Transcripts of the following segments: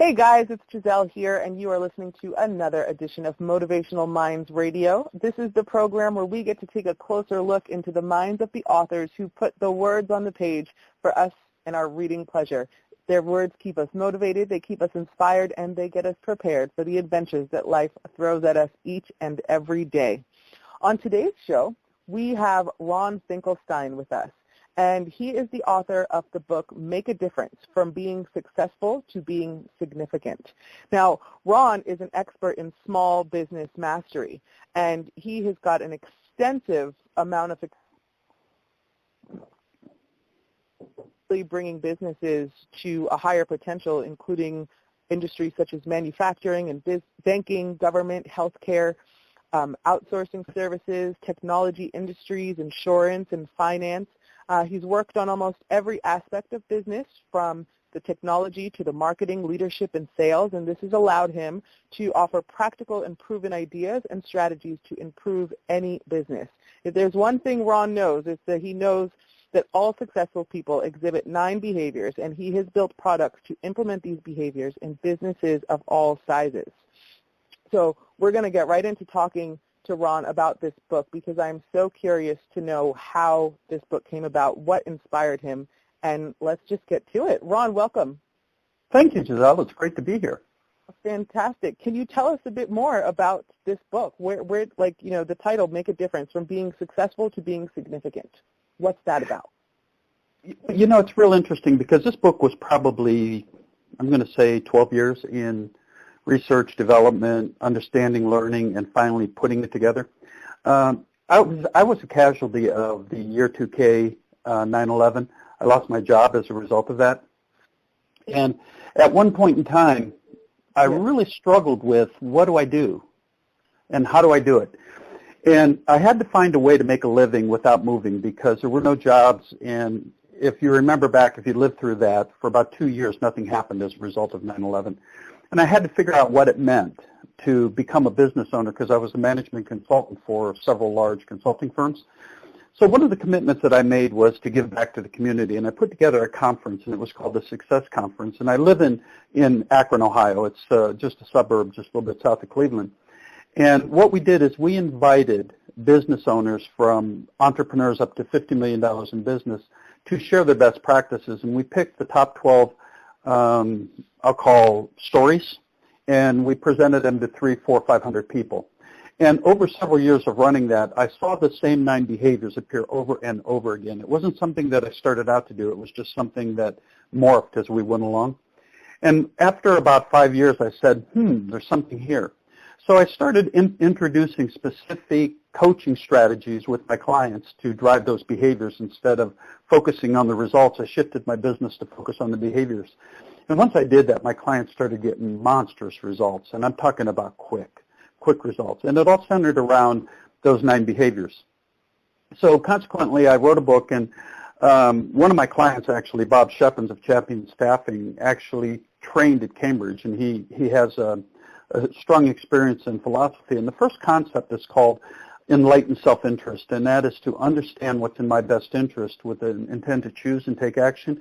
Hey guys, it's Jeselle here, and you are listening to another edition of Motivational Minds Radio. This is the program where we get to take a closer look into the minds of the authors who put the words on the page for us and our reading pleasure. Their words keep us motivated, they keep us inspired, and they get us prepared for the adventures that life throws at us each and every day. On today's show, we have Ron Finklestein with us. And he is the author of the book, Make a Difference, From Being Successful to Being Significant. Now, Ron is an expert in small business mastery, and he has got an extensive amount of bringing businesses to a higher potential, including industries such as manufacturing and banking, government, healthcare, outsourcing services, technology industries, insurance, and finance. He's worked on almost every aspect of business, from the technology to the marketing, leadership, and sales, and this has allowed him to offer practical and proven ideas and strategies to improve any business. If there's one thing Ron knows, it's that he knows that all successful people exhibit 9 behaviors, and he has built products to implement these behaviors in businesses of all sizes. So we're going to get right into talking to Ron about this book, because I'm so curious to know how this book came about, what inspired him, and let's just get to it. Ron, welcome. Thank you, Jeselle. It's great to be here. Fantastic. Can you tell us a bit more about this book? Where, the title, Make a Difference, From Being Successful to Being Significant. What's that about? You know, it's real interesting because this book was probably, I'm going to say, 12 years in research, development, understanding, learning, and finally putting it together. I was a casualty of the year 2K, 9/11. I lost my job as a result of that. And at one point in time, I really struggled with what do I do and how do I do it? And I had to find a way to make a living without moving because there were no jobs. And if you remember back, if you lived through that, for about 2 years, nothing happened as a result of 9/11. And I had to figure out what it meant to become a business owner because I was a management consultant for several large consulting firms. So one of the commitments that I made was to give back to the community, and I put together a conference, and it was called the Success Conference. And I live in Akron, Ohio. It's just a suburb just a little bit south of Cleveland. And what we did is we invited business owners from entrepreneurs up to $50 million in business to share their best practices, and we picked the top 12 I'll call stories, and we presented them to 300, 400, 500 people. And over several years of running that, I saw the same 9 behaviors appear over and over again. It wasn't something that I started out to do. It was just something that morphed as we went along. And after about 5 years, I said, there's something here. So I started introducing specific coaching strategies with my clients to drive those behaviors. Instead of focusing on the results, I shifted my business to focus on the behaviors. And once I did that, my clients started getting monstrous results, and I'm talking about quick results. And it all centered around those 9 behaviors. So consequently, I wrote a book, and one of my clients, actually, Bob Shepins of Champion Staffing, actually trained at Cambridge, and he has a strong experience in philosophy. And the first concept is called enlightened self-interest, and that is to understand what's in my best interest with an intent to choose and take action.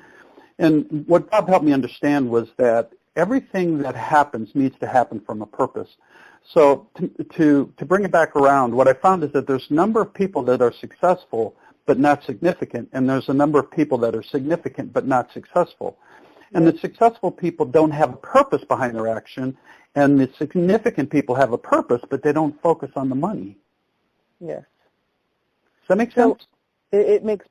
And what Bob helped me understand was that everything that happens needs to happen from a purpose. So to bring it back around, what I found is that there's a number of people that are successful but not significant, and there's a number of people that are significant but not successful. And the successful people don't have a purpose behind their action, and the significant people have a purpose, but they don't focus on the money. Yes. Does that make sense? It makes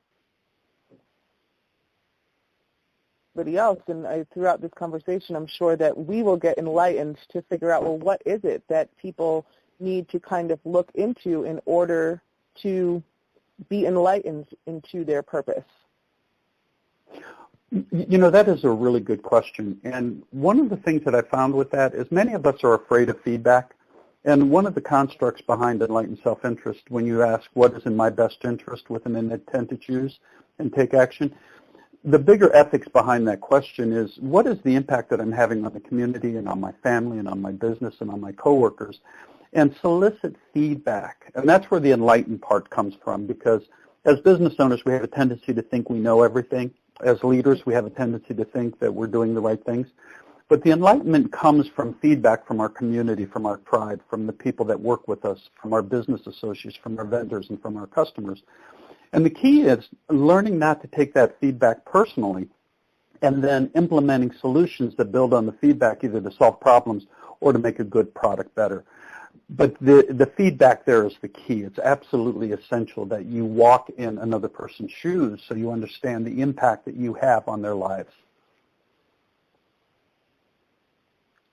everybody else, and throughout this conversation, I'm sure that we will get enlightened to figure out, well, what is it that people need to kind of look into in order to be enlightened into their purpose? You know, that is a really good question. And one of the things that I found with that is many of us are afraid of feedback. And one of the constructs behind enlightened self-interest, when you ask what is in my best interest with an intent to choose and take action, the bigger ethics behind that question is what is the impact that I'm having on the community and on my family and on my business and on my coworkers, and solicit feedback. And that's where the enlightened part comes from, because as business owners, we have a tendency to think we know everything. As leaders, we have a tendency to think that we're doing the right things. But the enlightenment comes from feedback from our community, from our tribe, from the people that work with us, from our business associates, from our vendors, and from our customers. And the key is learning not to take that feedback personally and then implementing solutions that build on the feedback either to solve problems or to make a good product better. But the feedback there is the key. It's absolutely essential that you walk in another person's shoes so you understand the impact that you have on their lives.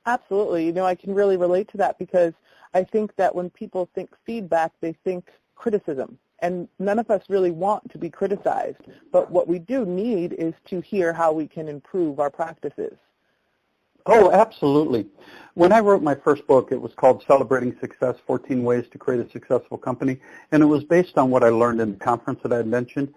Absolutely. I can really relate to that because I think that when people think feedback, they think criticism. And none of us really want to be criticized. But what we do need is to hear how we can improve our practices. Oh, absolutely. When I wrote my first book, it was called Celebrating Success, 14 Ways to Create a Successful Company, and it was based on what I learned in the conference that I had mentioned.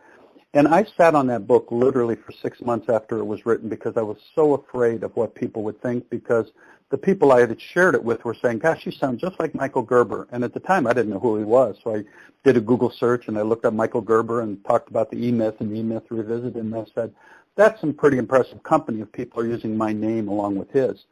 And I sat on that book literally for 6 months after it was written because I was so afraid of what people would think because the people I had shared it with were saying, gosh, you sound just like Michael Gerber. And at the time, I didn't know who he was. So I did a Google search, and I looked up Michael Gerber and talked about the E-Myth and the E-Myth Revisited, and I said, that's some pretty impressive company if people are using my name along with his.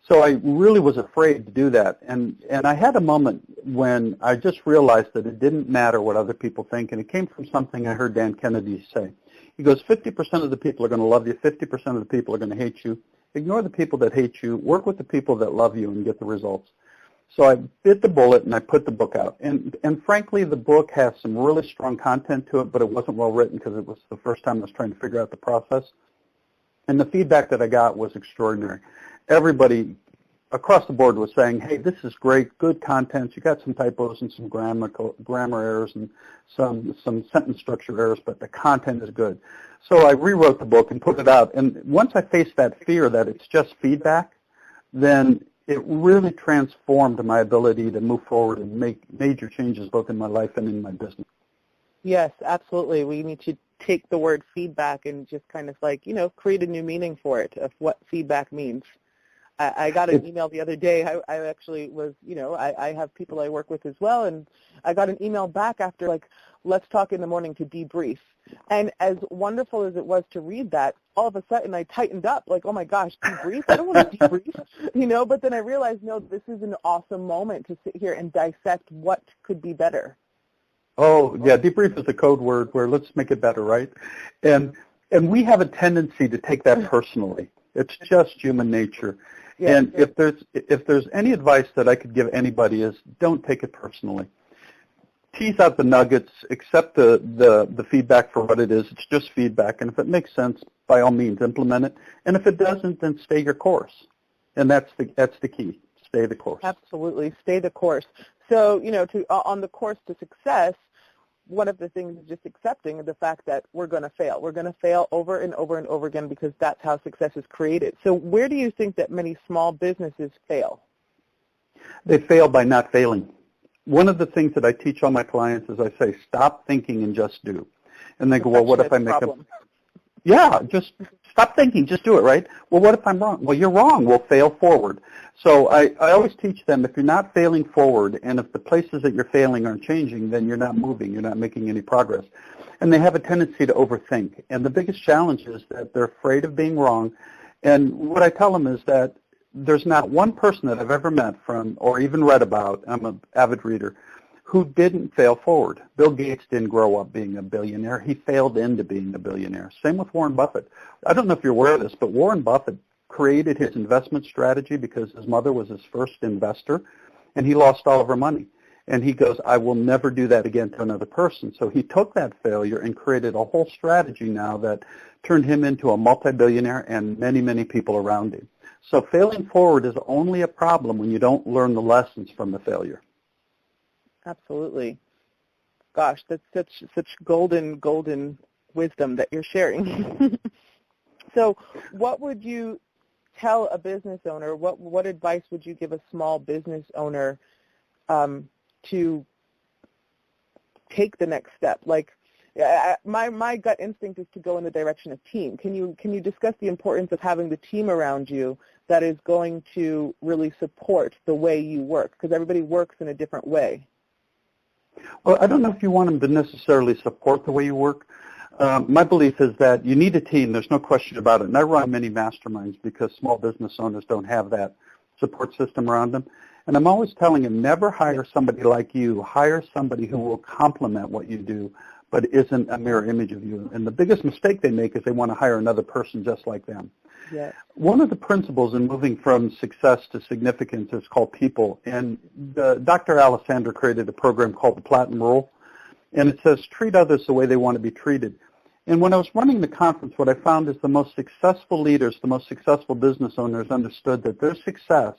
So I really was afraid to do that. And I had a moment when I just realized that it didn't matter what other people think, and it came from something I heard Dan Kennedy say. He goes, 50% of the people are going to love you, 50% of the people are going to hate you. Ignore the people that hate you, work with the people that love you, and get the results. So I bit the bullet, and I put the book out. And frankly, the book has some really strong content to it, but it wasn't well written because it was the first time I was trying to figure out the process. And the feedback that I got was extraordinary. Everybody across the board was saying, hey, this is great, good content. You got some typos and some grammar errors and some sentence structure errors, but the content is good. So I rewrote the book and put it out. And once I faced that fear that it's just feedback, then it really transformed my ability to move forward and make major changes both in my life and in my business. Yes, absolutely. We need to take the word feedback and just kind of create a new meaning for it of what feedback means. I got an email the other day. I actually was, I have people I work with as well, and I got an email back after, let's talk in the morning to debrief. And as wonderful as it was to read that, all of a sudden I tightened up, oh my gosh, debrief? I don't want to debrief, but then I realized, no, this is an awesome moment to sit here and dissect what could be better. Oh, yeah, debrief is a code word where let's make it better, right? And we have a tendency to take that personally. It's just human nature. Yes, and if there's any advice that I could give anybody is don't take it personally. Tease out the nuggets, accept the feedback for what it is. It's just feedback, and if it makes sense, by all means, implement it. And if it doesn't, then stay your course. And that's the key. Stay the course. Absolutely, stay the course. So, on the course to success, one of the things is just accepting the fact that we're going to fail. We're going to fail over and over and over again because that's how success is created. So where do you think that many small businesses fail? They fail by not failing. One of the things that I teach all my clients is I say, stop thinking and just do. And they go, well, what if I make a... Yeah, just stop thinking, just do it, right? Well, what if I'm wrong? Well, you're wrong. We'll fail forward. So I always teach them if you're not failing forward and if the places that you're failing aren't changing, then you're not moving. You're not making any progress. And they have a tendency to overthink. And the biggest challenge is that they're afraid of being wrong. And what I tell them is that there's not one person that I've ever met or even read about, I'm an avid reader, who didn't fail forward. Bill Gates didn't grow up being a billionaire. He failed into being a billionaire. Same with Warren Buffett. I don't know if you're aware of this, but Warren Buffett created his investment strategy because his mother was his first investor, and he lost all of her money. And he goes, I will never do that again to another person. So he took that failure and created a whole strategy now that turned him into a multi-billionaire and many, many people around him. So failing forward is only a problem when you don't learn the lessons from the failure. Absolutely. Gosh, that's such golden wisdom that you're sharing. So what would you tell a business owner, what advice would you give a small business owner to take the next step? My gut instinct is to go in the direction of team. Can you discuss the importance of having the team around you that is going to really support the way you work? Because everybody works in a different way. Well, I don't know if you want them to necessarily support the way you work. My belief is that you need a team. There's no question about it. And I run many masterminds because small business owners don't have that support system around them. And I'm always telling them, never hire somebody like you. Hire somebody who will complement what you do, but isn't a mirror image of you. And the biggest mistake they make is they want to hire another person just like them. Yeah. One of the principles in moving from success to significance is called people. And Dr. Alessandra created a program called the Platinum Rule. And it says, treat others the way they want to be treated. And when I was running the conference, what I found is the most successful leaders, the most successful business owners understood that their success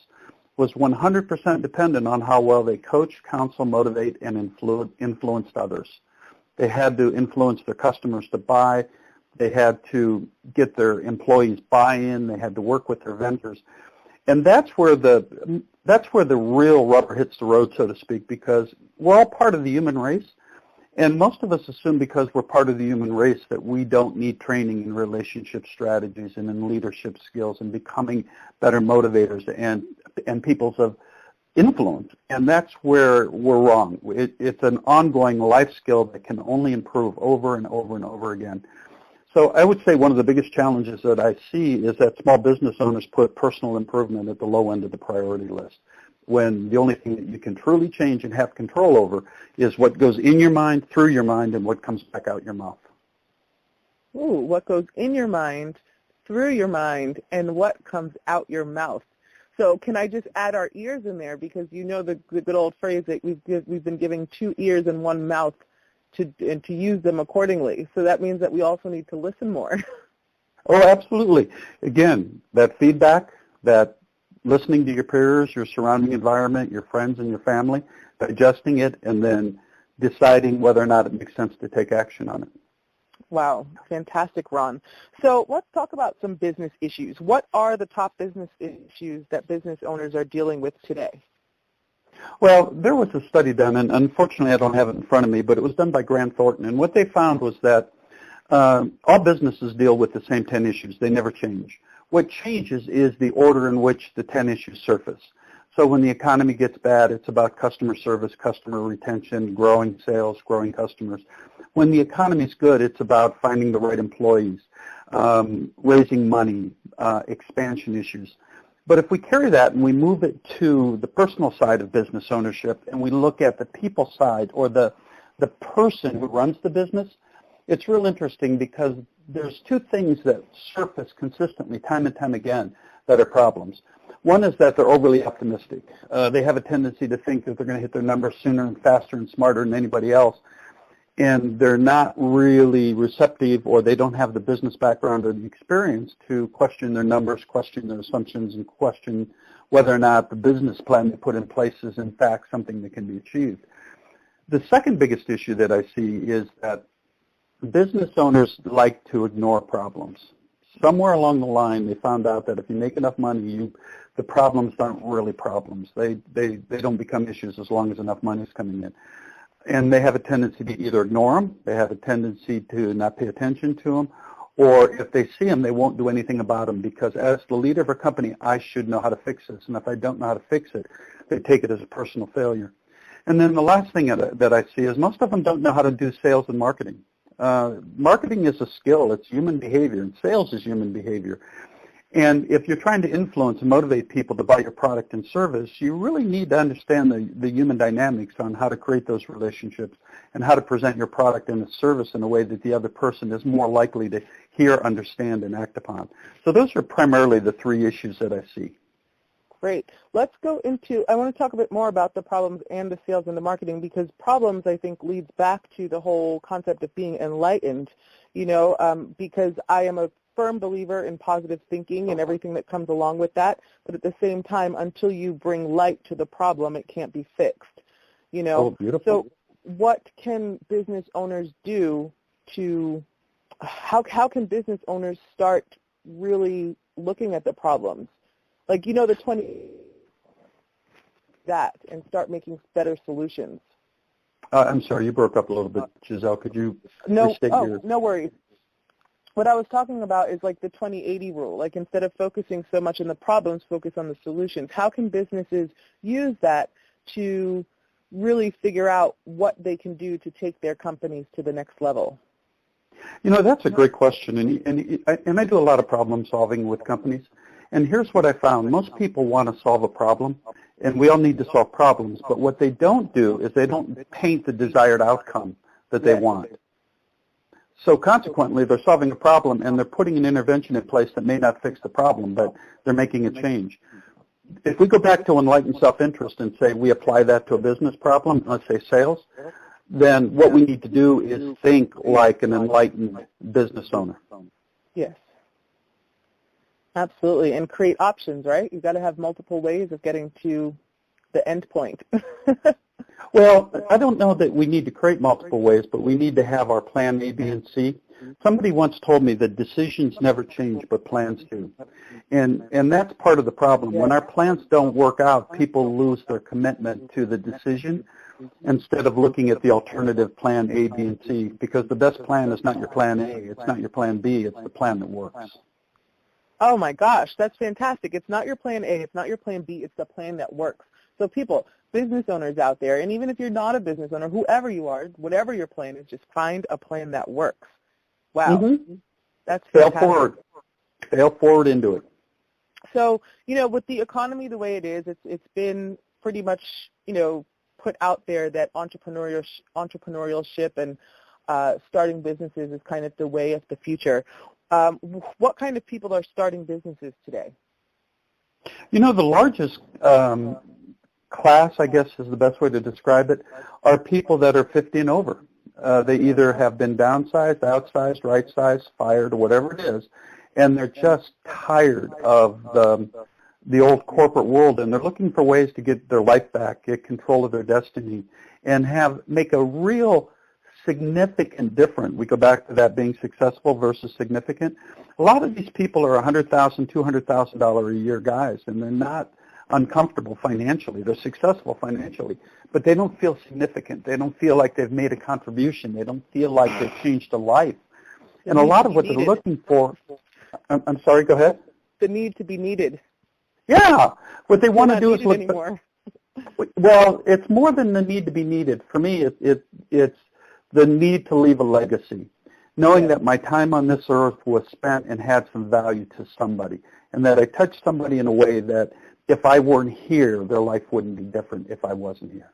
was 100% dependent on how well they coach, counsel, motivate, and influenced others. They had to influence their customers to buy. They had to get their employees buy-in. They had to work with their vendors. And that's where the real rubber hits the road, so to speak, because we're all part of the human race. And most of us assume because we're part of the human race that we don't need training in relationship strategies and in leadership skills and becoming better motivators and peoples of influence. And that's where we're wrong. It's an ongoing life skill that can only improve over and over and over again. So I would say one of the biggest challenges that I see is that small business owners put personal improvement at the low end of the priority list, when the only thing that you can truly change and have control over is what goes in your mind, through your mind, and what comes back out your mouth. Ooh, what goes in your mind, through your mind, and what comes out your mouth. So can I just add our ears in there, because you know the good old phrase that we've been giving 2 ears and 1 mouth to use them accordingly. So that means that we also need to listen more. Oh, absolutely. Again, that feedback, that listening to your peers, your surrounding environment, your friends and your family, digesting it, and then deciding whether or not it makes sense to take action on it. Wow, fantastic, Ron. So let's talk about some business issues. What are the top business issues that business owners are dealing with today? Well, there was a study done, and unfortunately I don't have it in front of me, but it was done by Grant Thornton, and what they found was that all businesses deal with the same 10 issues. They never change. What changes is the order in which the 10 issues surface. So when the economy gets bad, it's about customer service, customer retention, growing sales, growing customers. When the economy's good, it's about finding the right employees, raising money, expansion issues. But if we carry that and we move it to the personal side of business ownership and we look at the people side, or the person who runs the business, it's real interesting because there's 2 things that surface consistently time and time again that are problems. One is that they're overly optimistic. They have a tendency to think that they're going to hit their numbers sooner and faster and smarter than anybody else. And they're not really receptive, or they don't have the business background or the experience to question their numbers, question their assumptions, and question whether or not the business plan they put in place is in fact something that can be achieved. The second biggest issue that I see is that business owners like to ignore problems. Somewhere along the line, they found out that if you make enough money, the problems aren't really problems. They don't become issues as long as enough money is coming in. And they have a tendency to either ignore them, they have a tendency to not pay attention to them, or if they see them, they won't do anything about them, because as the leader of a company, I should know how to fix this. And if I don't know how to fix it, they take it as a personal failure. And then the last thing that I see is most of them don't know how to do sales and marketing. Marketing is a skill. It's human behavior, and sales is human behavior. And if you're trying to influence and motivate people to buy your product and service, you really need to understand the human dynamics on how to create those relationships and how to present your product and the service in a way that the other person is more likely to hear, understand, and act upon. So those are primarily the 3 issues that I see. Great. Let's go into, I want to talk a bit more about the problems and the sales and the marketing, because problems, I think, leads back to the whole concept of being enlightened, because I am a firm believer in positive thinking and everything that comes along with that, but at the same time, until you bring light to the problem, it can't be fixed, Oh, beautiful. So what can business owners do to, how can business owners start really looking at the problems? Like, the 20 that and start making better solutions. I'm sorry, you broke up a little bit, Jeselle. Could you restate your... No worries. What I was talking about is like the 20-80 rule. Like, instead of focusing so much on the problems, focus on the solutions. How can businesses use that to really figure out what they can do to take their companies to the next level? You know, that's a great question, and I do a lot of problem solving with companies. And here's what I found. Most people want to solve a problem, and we all need to solve problems, but what they don't do is they don't paint the desired outcome that they want. So consequently, they're solving a problem, and they're putting an intervention in place that may not fix the problem, but they're making a change. If we go back to enlightened self-interest and say we apply that to a business problem, let's say sales, then what we need to do is think like an enlightened business owner. Yes. Absolutely, and create options, right? You've got to have multiple ways of getting to the end point. Well, I don't know that we need to create multiple ways, but we need to have our plan A, B, and C. Somebody once told me that decisions never change, but plans do. And that's part of the problem. When our plans don't work out, people lose their commitment to the decision instead of looking at the alternative plan A, B, and C, because the best plan is not your plan A, it's not your plan B, it's the plan that works. Oh my gosh, that's fantastic. It's not your plan A, it's not your plan B, it's the plan that works. So people, business owners out there, and even if you're not a business owner, whoever you are, whatever your plan is, just find a plan that works. Wow. Mm-hmm. That's fantastic. Fail forward into it. So, you know, with the economy the way it is, it's been pretty much, you know, put out there that entrepreneurship and starting businesses is kind of the way of the future. What kind of people are starting businesses today? You know, the largest class, I guess is the best way to describe it, are people that are 50 and over. They either have been downsized, outsized, right-sized, fired, or whatever it is, and they're just tired of the old corporate world, and they're looking for ways to get their life back, get control of their destiny, and make a real significant difference. We go back to that being successful versus significant. A lot of these people are $100,000, $200,000 a year guys, and they're not uncomfortable financially. They're successful financially, but they don't feel significant. They don't feel like they've made a contribution. They don't feel like they've changed a life. And a lot of what they're looking for, I'm sorry, go ahead. The need to be needed. Yeah. What they want to do is look. Anymore. Well, it's more than the need to be needed. For me, it's the need to leave a legacy, knowing that my time on this earth was spent and had some value to somebody, and that I touched somebody in a way that if I weren't here, their life wouldn't be different if I wasn't here.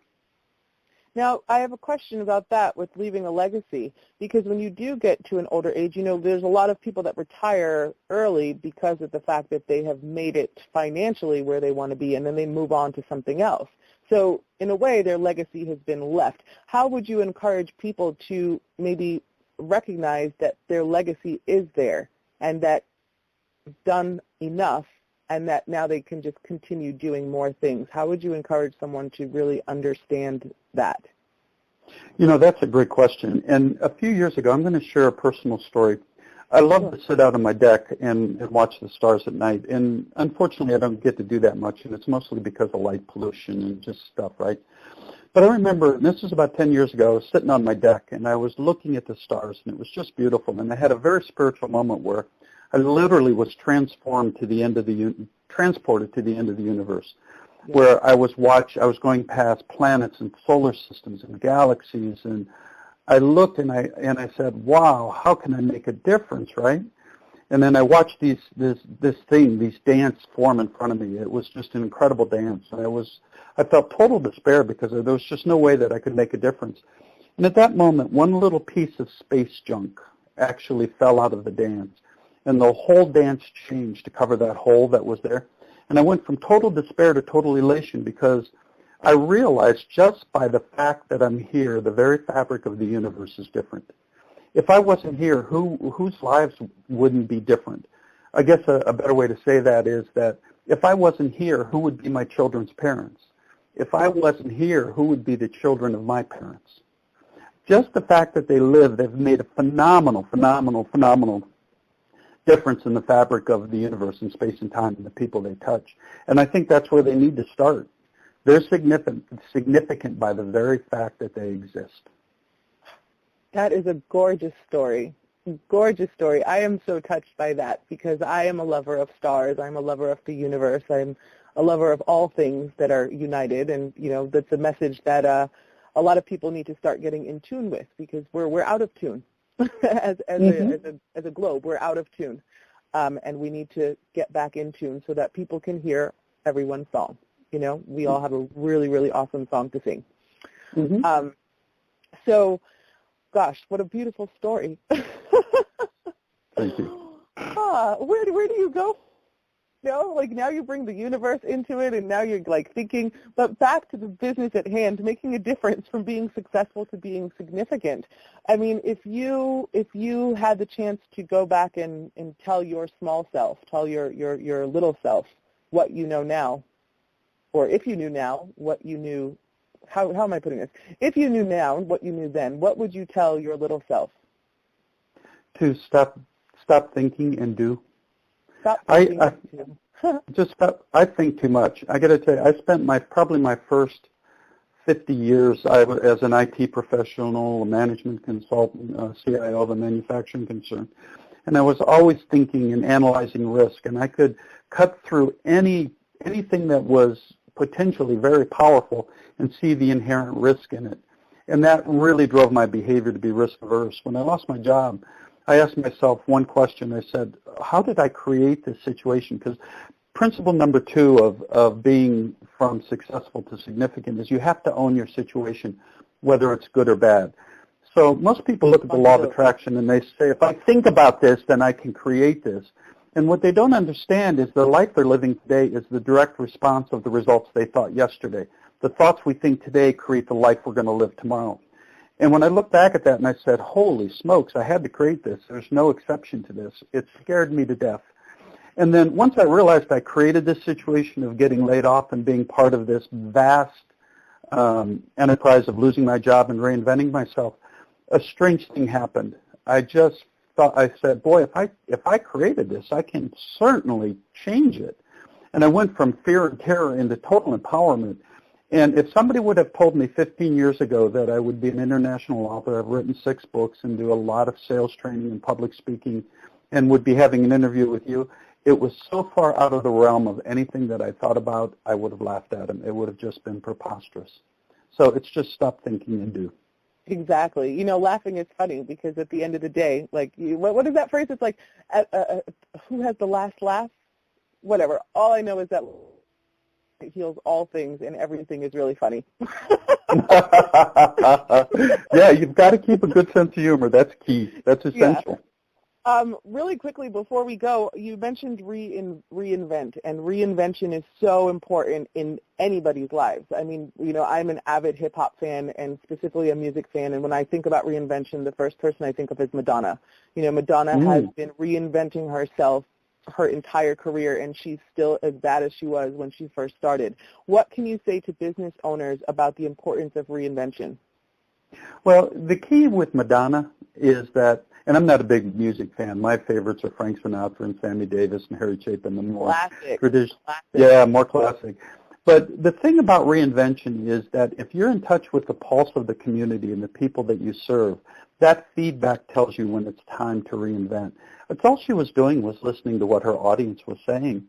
Now, I have a question about that with leaving a legacy, because when you do get to an older age, you know, there's a lot of people that retire early because of the fact that they have made it financially where they want to be, and then they move on to something else. So, in a way, their legacy has been left. How would you encourage people to maybe recognize that their legacy is there and that they've done enough and that now they can just continue doing more things? How would you encourage someone to really understand that? You know, that's a great question. And a few years ago, I'm going to share a personal story. I love to sit out on my deck and watch the stars at night. And unfortunately, I don't get to do that much, and it's mostly because of light pollution and just stuff, right? But I remember, and this was about 10 years ago, I was sitting on my deck, and I was looking at the stars, and it was just beautiful. And I had a very spiritual moment where I literally was transported to the end of the universe, where I was going past planets and solar systems and galaxies, and I looked and I said, wow, how can I make a difference, right? And then I watched these dance form in front of me. It was just an incredible dance. And I felt total despair because there was just no way that I could make a difference. And at that moment, one little piece of space junk actually fell out of the dance. And the whole dance changed to cover that hole that was there. And I went from total despair to total elation because I realized just by the fact that I'm here, the very fabric of the universe is different. If I wasn't here, whose lives wouldn't be different? I guess a better way to say that is that if I wasn't here, who would be my children's parents? If I wasn't here, who would be the children of my parents? Just the fact that they live, they've made a phenomenal difference in the fabric of the universe and space and time and the people they touch. And I think that's where they need to start. They're significant by the very fact that they exist. That is a gorgeous story. Gorgeous story. I am so touched by that because I am a lover of stars. I'm a lover of the universe. I'm a lover of all things that are united. And, you know, that's a message that a lot of people need to start getting in tune with because we're out of tune. as Mm-hmm. a globe. We're out of tune, and we need to get back in tune so that people can hear everyone's song. You know, we all have a really, really awesome song to sing. Mm-hmm. So, gosh, what a beautiful story. Thank you. Where do you go? You know, like now you bring the universe into it, and now you're like thinking, but back to the business at hand, making a difference from being successful to being significant. I mean, if you had the chance to go back and tell your small self, tell your little self what you know now, or if you knew now what you knew, how am I putting this? If you knew now what you knew then, what would you tell your little self? To stop thinking and do. Stop thinking. I think too much. I got to tell you, I spent probably my first 50 years as an IT professional, a management consultant, CIO of a manufacturing concern, and I was always thinking and analyzing risk, and I could cut through anything that was potentially very powerful and see the inherent risk in it. And that really drove my behavior to be risk averse. When I lost my job, I asked myself one question. I said, how did I create this situation? Because principle number 2 of being from successful to significant is you have to own your situation, whether it's good or bad. So most people look at the law of attraction and they say, if I think about this, then I can create this. And what they don't understand is the life they're living today is the direct response of the results they thought yesterday. The thoughts we think today create the life we're going to live tomorrow. And when I look back at that and I said, holy smokes, I had to create this. There's no exception to this. It scared me to death. And then once I realized I created this situation of getting laid off and being part of this vast enterprise of losing my job and reinventing myself, a strange thing happened. I said, boy, if I created this, I can certainly change it. And I went from fear and terror into total empowerment. And if somebody would have told me 15 years ago that I would be an international author, I've written 6 books and do a lot of sales training and public speaking and would be having an interview with you, it was so far out of the realm of anything that I thought about, I would have laughed at them. It would have just been preposterous. So it's just stop thinking and do. Exactly. You know, laughing is funny because at the end of the day, like, what is that phrase? It's like, who has the last laugh? Whatever. All I know is that it heals all things and everything is really funny. Yeah, you've got to keep a good sense of humor. That's key. That's essential. Yeah. Really quickly before we go, you mentioned reinvent, and reinvention is so important in anybody's lives. I mean, you know, I'm an avid hip-hop fan and specifically a music fan, and when I think about reinvention, the first person I think of is Madonna. You know, Madonna has been reinventing herself her entire career, and she's still as bad as she was when she first started. What can you say to business owners about the importance of reinvention? Well, the key with Madonna is that, and I'm not a big music fan. My favorites are Frank Sinatra and Sammy Davis and Harry Chapin, the more traditional. Yeah, more classic. But the thing about reinvention is that if you're in touch with the pulse of the community and the people that you serve, that feedback tells you when it's time to reinvent. That's all she was doing was listening to what her audience was saying.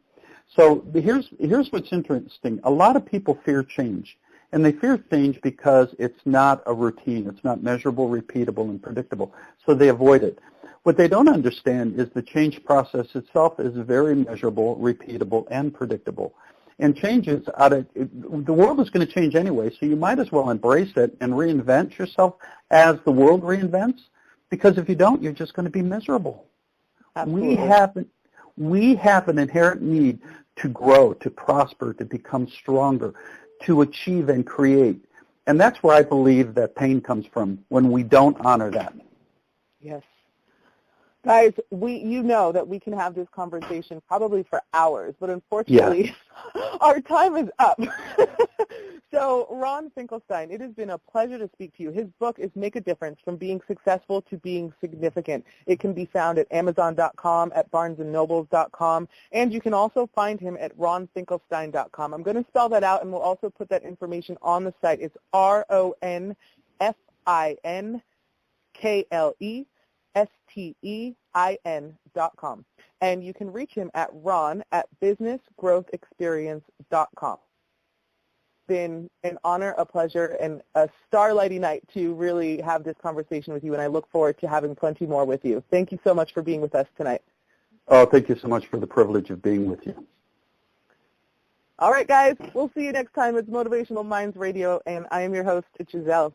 So here's what's interesting. A lot of people fear change. And they fear change because it's not a routine. It's not measurable, repeatable, and predictable. So they avoid it. What they don't understand is the change process itself is very measurable, repeatable, and predictable. And changes the world is going to change anyway, so you might as well embrace it and reinvent yourself as the world reinvents, because if you don't, you're just going to be miserable. Absolutely. We have an inherent need to grow, to prosper, to become stronger, to achieve and create. And that's where I believe that pain comes from, when we don't honor that. Yes. Guys, you know that we can have this conversation probably for hours, but unfortunately, our time is up. So, Ron Finklestein, it has been a pleasure to speak to you. His book is Make a Difference, From Being Successful to Being Significant. It can be found at Amazon.com, at BarnesandNobles.com, and you can also find him at RonFinklestein.com. I'm going to spell that out, and we'll also put that information on the site. It's RonFinklestein.com. And you can reach him at ron@businessgrowthexperience.com. been an honor, a pleasure, and a starlighty night to really have this conversation with you, and I look forward to having plenty more with you. Thank you so much for being with us tonight. Oh, thank you so much for the privilege of being with you. All right, guys, we'll see you next time. It's Motivational Minds Radio, and I am your host, Jeselle.